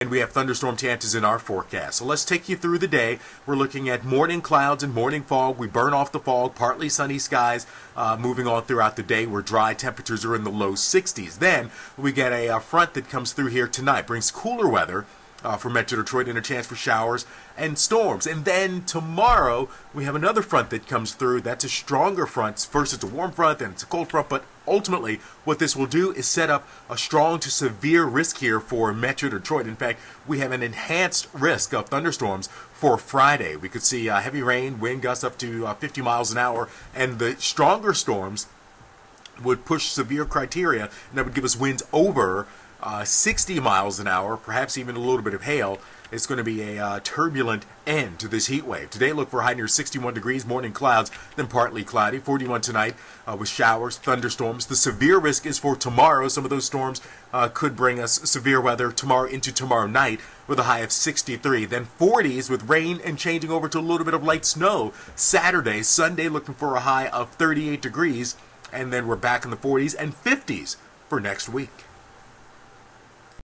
And we have thunderstorm chances in our forecast. So let's take you through the day. We're looking at morning clouds and morning fog. We burn off the fog, partly sunny skies moving on throughout the day where dry temperatures are in the low 60s. Then we get a front that comes through here tonight, brings cooler weather for Metro Detroit and a chance for showers and storms. And then tomorrow we have another front that comes through. That's a stronger front. First it's a warm front, then it's a cold front, but ultimately what this will do is set up a strong to severe risk here for Metro Detroit. In fact, we have an enhanced risk of thunderstorms for Friday. We could see heavy rain, wind gusts up to 50 miles an hour, and the stronger storms would push severe criteria, and that would give us winds over 60 miles an hour, perhaps even a little bit of hail. It's going to be a turbulent end to this heat wave. Today, look for a high near 61 degrees, morning clouds, then partly cloudy. 41 tonight with showers, thunderstorms. The severe risk is for tomorrow. Some of those storms could bring us severe weather tomorrow into tomorrow night with a high of 63. Then 40s with rain and changing over to a little bit of light snow. Saturday, Sunday, looking for a high of 38 degrees. And then we're back in the 40s and 50s for next week.